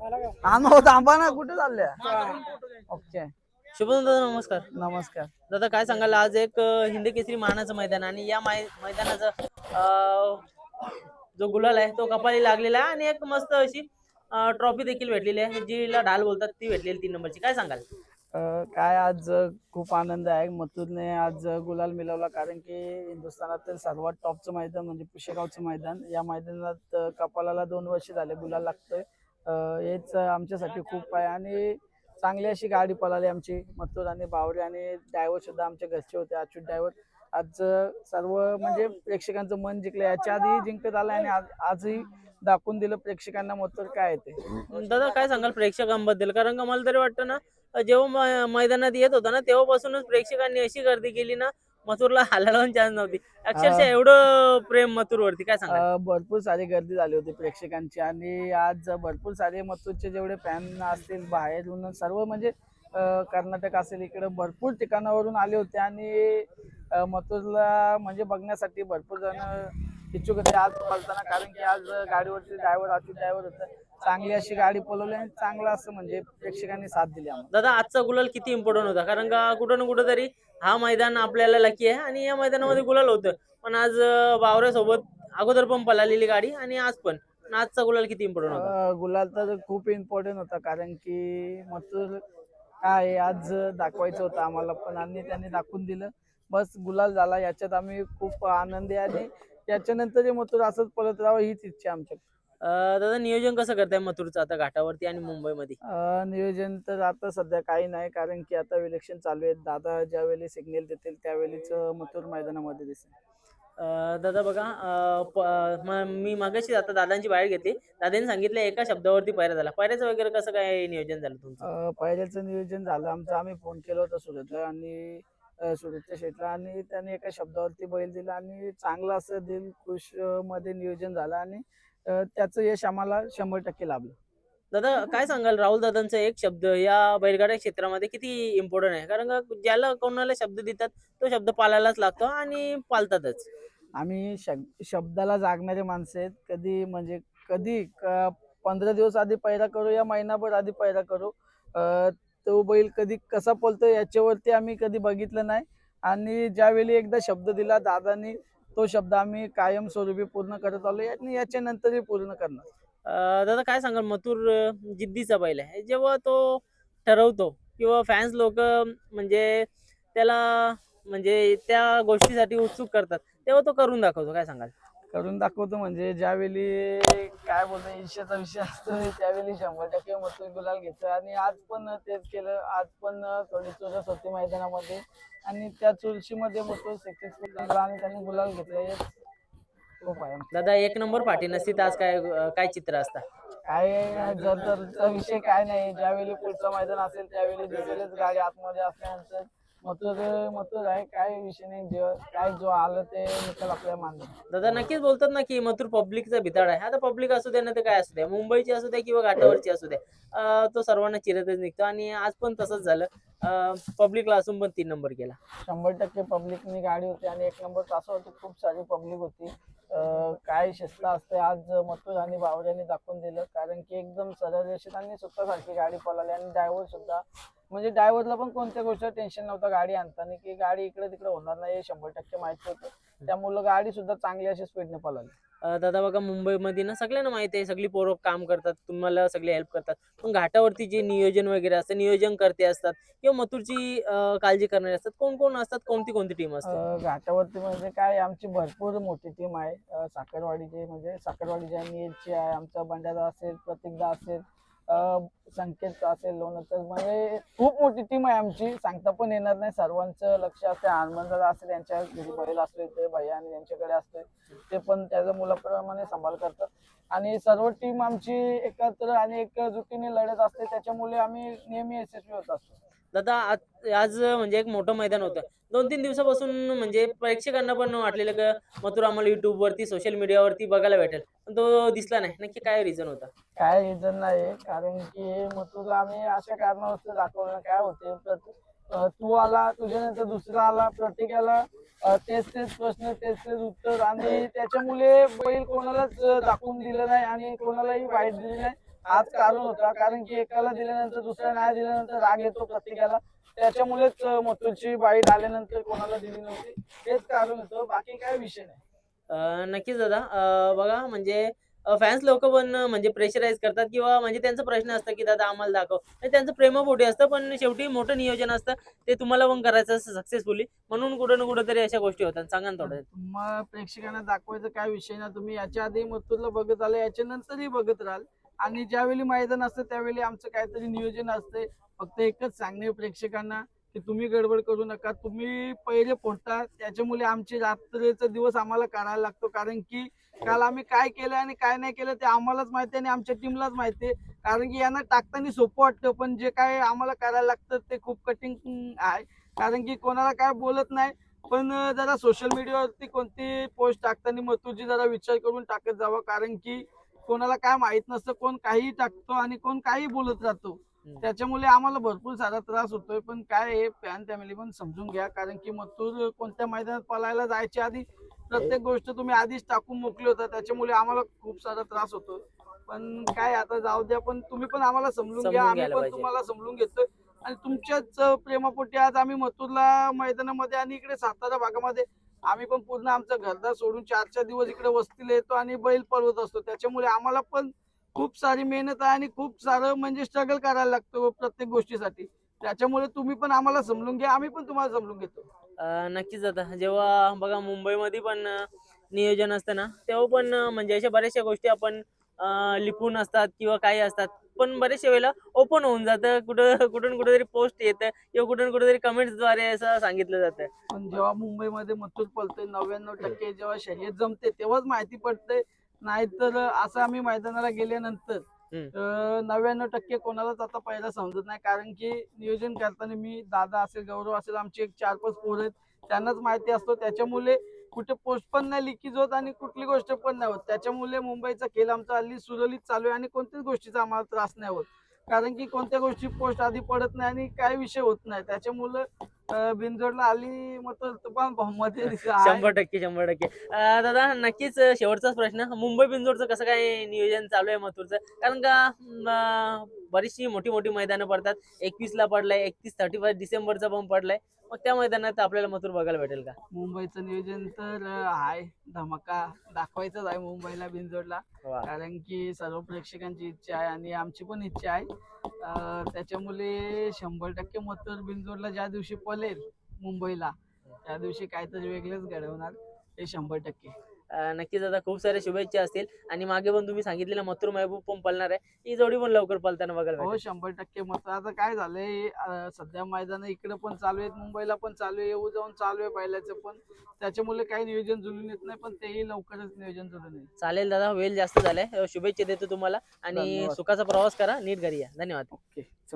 आणू थांबा ना, कुठे चालल्या? ओके. शुभम दादा नमस्कार. नमस्कार. दादा काय सांगाल, आज एक हिंद केसरी मानाचं मैदान आणि या मैदानाचं जो गुलाल आहे तो कपाळी लागलेला आहे आणि एक मस्त अशी ट्रॉफी देखील भेटलेली आहे, जिला ढाल बोलतात ती भेटलेली 3 नंबरची. काय सांगाल? काय आज खूप आनंद आहे. मथुरने आज गुलाल मिळवला, कारण की हिंदुस्थानातील सर्वात टॉपचं मैदान म्हणजे पुशेगावचं मैदान. या मैदानात कपालाला 2 वर्ष झाले गुलाल लागतोय. हेच आमच्यासाठी खूप आहे आणि चांगली अशी गाडी पळाली आमची. मथुर आणि बावरे आणि ड्रायव्हर सुद्धा आमच्या घरचे होते, अच्युत ड्रायव्हर. आज सर्व म्हणजे प्रेक्षकांचं मन जिंकलं. याच्या आधी जिंकत आलं आणि आजही दाखवून दिलं प्रेक्षकांना मथुर काय आहे ते. दादा काय सांगाल प्रेक्षकांबद्दल? कारण का मला तरी वाटतं ना, जेव्हा मैदानात येत होता ना तेव्हापासूनच प्रेक्षकांनी अशी गर्दी केली ना, मथुरला हालायला पण चान्स नव्हती. अक्षरशः एवढं प्रेम मथुरवरती. काय सांगाल? भरपूर सारी गर्दी झाली होती प्रेक्षकांची आणि आज भरपूर सारे मथुरचे जेवढे फॅन असतील बाहेरून सर्व म्हणजे कर्नाटक असेल, इकडे भरपूर ठिकाणावरून आले होते आणि मथुरला म्हणजे बघण्यासाठी भरपूर जण इच्छुक होते आज पळताना, कारण की आज गाडीवरती ड्रायव्हर अच्युत ड्रायव्हर होता. चांगली अशी गाडी पळवली आणि चांगलं असं म्हणजे प्रेक्षकांनी साथ दिली आम्हाला. दादा आजचा गुलाल किती इम्पॉर्टंट होता? कारण का कुठं ना कुठं तरी हा मैदान आपल्याला लकी आहे आणि या मैदानामध्ये गुलाल होतं. पण आज बावऱ्यासोबत अगोदर पण पळालेली गाडी आणि आज पण. आजचा गुलाल किती इम्पॉर्टंट होता? गुलाल तर खूप इम्पॉर्टंट होता, कारण की मथुर काय आज दाखवायचं होतं आम्हाला पण आणि त्यांनी दाखवून दिलं. बस गुलाल झाला, याच्यात आम्ही खूप आनंदी आणि याच्यानंतर मथुर असंच पळत राहावं हीच इच्छा आमच्या. दादा नियोजन कसं करताय मथुरचं आता घाटावरती आणि मुंबईमध्ये? नियोजन तर आता सध्या काही नाही, कारण की आता इलेक्शन चालू आहे. दादा ज्यावेळी सिग्नल देतील त्यावेळीच मथुर मैदानामध्ये दिसेल. दादा बघा, मी मागाशी आता दादांची बाहेर घेतली. दादांनी सांगितलं एका शब्दावरती पायरा झाला. पायऱ्याचं वगैरे कसं काय नियोजन झालं तुमचं? पहिल्याचं नियोजन झालं आमचं. आम्ही फोन केला होता सुरतला आणि सुरतच्या शेटला आणि त्याने एका शब्दावरती बैल दिला आणि चांगलं असं दिल खुश मध्ये नियोजन झालं आणि त्याचं यश आम्हाला 100% लाभलं. दादा काय सांगाल, राहुल दादांचा एक शब्द या बैलगाड्या क्षेत्रामध्ये किती इम्पॉर्टंट आहे? कारण का ज्याला कोणाला शब्द देतात तो शब्द पाळायलाच लागतो आणि पाळतातच. आम्ही शब्दाला जागणारे माणसं आहेत. कधी म्हणजे कधी 15 दिवस आधी पैरा करू या महिनाभर आधी पैरा करू, तो बैल कधी कसा पळतो याच्यावरती आम्ही कधी बघितलं नाही आणि ज्यावेळी एकदा शब्द दिला दादानी तो शब्द आम्ही कायमस्वरूपी पूर्ण करत आलो आणि याच्यानंतरही पूर्ण करणार. दादा काय सांगाल, मथुर जिद्दीचा बैल आहे. जेव्हा तो ठरवतो किंवा फॅन्स लोक म्हणजे त्याला म्हणजे त्या गोष्टीसाठी उत्सुक करतात, तेव्हा तो करून दाखवतो. काय सांगाल? करून दाखवतो म्हणजे ज्यावेळी काय बोलतो ईर्ष्याचा विषय असतो त्यावेळी 100% मथुर गुलाल घेतो आणि आज पण तेच केलं. आज पण थोडी चुरस होती मैदानामध्ये आणि त्या चुरशीमध्ये मथुर सक्सेसफुल झाला आणि त्यांनी गुलाल घेतला. खूप आहे दादा एक नंबर पाठी नसती तर आज काय काय चित्र असता? काय जर विषय काय नाही. ज्यावेळी पुढचं मैदान असेल त्यावेळी दिसेलच गाडी आतमध्ये असल्यानंतर मथुर मथुर आहे, काय विषय नाही. काय जो आलं ते निकाल आपल्याला मानतो. दादा नक्कीच बोलतात ना की मथुर पब्लिकचा भिताड आहे. आता पब्लिक असू दे ना ते काय असू द्या, मुंबईची असू द्या किंवा घाटावरची असू द्या, तो सर्वांना चिरतच निघतो आणि आज पण तसंच झालं. पब्लिकला असून पण 3 नंबर केला. 100% पब्लिकनी गाडी होती आणि 1 नंबर तास होती. खूप सारी पब्लिक होती. काय शिस्त असते आज मथुर आणि बावऱ्यांनी दाखवून दिलं, कारण की एकदम सरळ रेषेत आणि सुतासारखी गाडी पळाली आणि ड्रायव्हर सुद्धा म्हणजे ड्रायव्हरला पण कोणत्या गोष्टीचं टेन्शन नव्हतं गाडी आणताना, की गाडी इकडे तिकडे होणार नाही हे 100% माहिती होतं. त्यामुळे गाडी सुद्धा चांगली अशी स्पीडने पळाली. दादा बघा, मुंबईमध्ये ना सगळ्यांना माहिती आहे, सगळी पोरं काम करतात, तुम्हाला सगळे हेल्प करतात. पण घाटावरती जे नियोजन वगैरे असतं, नियोजन करते असतात किंवा मथुरची काळजी करणारे असतात, कोण कोण असतात, कोणती कोणती टीम असते? घाटावरती म्हणजे काय आमची भरपूर मोठी टीम आहे. साखरवाडीची म्हणजे साखरवाडीच्या नीलची आहे, आमचा बंडारा असेल, प्रतीकदा असेल, संकेत असेल, लोणचं म्हणजे खूप मोठी टीम आहे आमची. सांगता पण येणार नाही. सर्वांचं लक्ष असते. हनुमंतदादा असेल यांच्या घरी बैल असते ते भैया आणि त्यांच्याकडे असते, ते पण त्याच्या मुलाप्रमाणे सांभाळ करतात आणि सर्व टीम आमची एकत्र आणि एकजुटीने लढत असते. त्याच्यामुळे आम्ही नेहमी यशस्वी होत असतो. दादा आज म्हणजे एक मोठं मैदान होतं. 2-3 दिवसापासून म्हणजे प्रेक्षकांना पण वाटलेलं की मथुर आम्हाला युट्यूब वरती सोशल मीडियावरती बघायला भेटेल, पण तो दिसला नाही. नक्की काय रिझन होता? काय रिझन नाही, कारण की मथुरला आम्ही अशा कारणावरती दाखवलं. काय होते तू आला, तुझ्यानंतर दुसरा आला, प्रत्येकाला तेच तेच प्रश्न, तेच तेच उत्तर आणि त्याच्यामुळे बैल कोणालाच दाखवून दिलं नाही आणि कोणालाही वाईट दिली नाही. हाच कारण होता, कारण की एकाला दिल्यानंतर दुसऱ्या नाही दिल्यानंतर राग येतो प्रत्येकाला. त्याच्यामुळेच मथुरची बाईट आल्यानंतर कोणाला दिली नव्हती, हेच कारण होतं, बाकी काय विषय नाही. नक्कीच दादा. बघा म्हणजे फॅन्स लोक पण म्हणजे प्रेशराईज करतात किंवा म्हणजे त्यांचा प्रश्न असतं की दादा आम्हाला दाखव. म्हणजे त्यांचं प्रेमापोटी असतं, पण शेवटी मोठं नियोजन असतं. ते तुम्हाला पण करायचं असतं सक्सेसफुली. म्हणून कुठं ना कुठेतरी अशा गोष्टी होतात. सांगा ना थोडं. मग प्रेक्षकांना दाखवायचं काय विषय ना, तुम्ही याच्या आधी मथुरला बघत आले, याच्या नंतरही बघत राहाल. आणि ज्यावेळी मैदान असतं त्यावेळी आमचं काहीतरी नियोजन असते. फक्त एकच सांगणे प्रेक्षकांना की तुम्ही गडबड करू नका, तुम्ही पहिले फोडता, त्याच्यामुळे आमची रात्रीचा दिवस आम्हाला काढायला लागतो. कारण की काल आम्ही काय केलं आणि काय नाही केलं ते आम्हालाच माहिती आणि आमच्या टीमलाच माहिती आहे. कारण की यांना टाकताना सोपं वाटतं, पण जे काय आम्हाला करायला लागतं ते खूप कठीण आहे. कारण की कोणाला काय बोलत नाही, पण जरा सोशल मीडियावरती कोणती पोस्ट टाकताना मथुरची जरा विचार करून टाकत जावं. कारण की कोणाला काय माहित नसतं, कोण काहीही टाकतो आणि कोण काही बोलत राहतो. त्याच्यामुळे आम्हाला भरपूर सारा त्रास होतोय. पण काय आहे, फॅन फॅमिली पण समजून घ्या. कारण की मथुर कोणत्या मैदानात पळायला जायच्या आधी प्रत्येक गोष्ट तुम्ही आधीच टाकून मोकले होता, त्याच्यामुळे आम्हाला खूप सारा त्रास होतो. पण काय आता जाऊ द्या, पण तुम्ही पण आम्हाला समजून घ्या, समजून आम्ही घ्यायला पण पाहिजे. तुम्हाला समजून घेतोय. आणि तुमच्याच प्रेमापोटी आज आम्ही मथुरला मैदानामध्ये आणि इकडे सातारा भागामध्ये आम्ही पण पूर्ण आमचं घरदार सोडून 4-4 दिवस इकडे वस्तीला येतो आणि बैल पळवत असतो. त्याच्यामुळे आम्हाला पण खूप सारी मेहनत आहे आणि खूप सारं म्हणजे स्ट्रगल करायला लागतो प्रत्येक गोष्टीसाठी. त्याच्यामुळे तुम्ही पण आम्हाला समजून घ्या, आम्ही पण तुम्हाला समजून घेतो. नक्कीच आता जेव्हा बघा मुंबईमध्ये पण नियोजन असतं ना, तेव्हा पण म्हणजे अशा बऱ्याचशा गोष्टी आपण लिपून असतात किंवा काही असतात. पण बऱ्याचशा वेळेला ओपन होऊन जातं. कुठं कुठून कुठेतरी पोस्ट येतं किंवा कुठून कुठेतरी कमेंट्सद्वारे असं सांगितलं जातं. पण जेव्हा मुंबईमध्ये मथुर पळतोय 99% जेव्हा शर्यत जमते तेव्हाच माहिती पडते. नाहीतर असं आम्ही मैदानाला गेल्यानंतर हम्म. 99% कोणालाच आता पहिला समजत नाही. कारण की नियोजन करताना मी, दादा असेल, गौरव असेल, आमचे एक 4-5 पोरं आहेत, त्यांनाच माहिती असतो. त्याच्यामुळे कुठे पोस्ट पण नाही लिकीज होत आणि कुठली गोष्ट पण नाही होत. त्याच्यामुळे मुंबईचा खेळ आमचा हल्ली सुरळीत चालू आहे आणि कोणत्याच गोष्टीचा आम्हाला त्रास नाही होत. कारण की कोणत्या गोष्टी पोस्ट आधी पडत नाही आणि काही विषय होत नाही. त्याच्यामुळं बिनजोडला आली मग तर मध्ये आहे. 100%, 100%. दादा नक्कीच शेवटचाच प्रश्न. मुंबई बिनजोडचं कसं काय नियोजन चालू आहे मथुरचं? कारण का बरीचशी मोठी मोठी मैदानं पडतात. 21ला पडलाय, 31-31 डिसेंबरचा पण पडलाय. मग त्या मैदानात आपल्याला मथुर बघायला भेटेल का? मुंबईचं नियोजन तर आहे, धमाका दाखवायचाच आहे मुंबईला बिनजोडला. वा. कारण की सर्व प्रेक्षकांची इच्छा आहे आणि आमची पण इच्छा आहे. त्याच्यामुळे 100% मथुर बिनजोडला ज्या दिवशी पळेल मुंबईला, त्या दिवशी काहीतरी वेगळंच घडवणार, हे 100%. नक्कीच आता खूप साऱ्या शुभेच्छा असतील आणि मागे पण तुम्ही सांगितलेलं मथुर महबूब पण पळणार आहे. ही जोडी पण लवकर पळताना बघायला हो भेटेल. 100% मग आता काय झालंय, सध्या मैदान इकडे पण चालू आहेत, मुंबईला पण चालू आहे, येऊ जाऊन चालू आहे बैलाचं पण. त्याच्यामुळे काही नियोजन जुळून येत नाही, पण तेही लवकरच नियोजन जुळून येईल. चालेल दादा, वेळ जास्त झालाय. शुभेच्छा देतो तुम्हाला आणि धन्यवाद. सुखाचा प्रवास करा, नीट घरी या. धन्यवाद. ओके चल.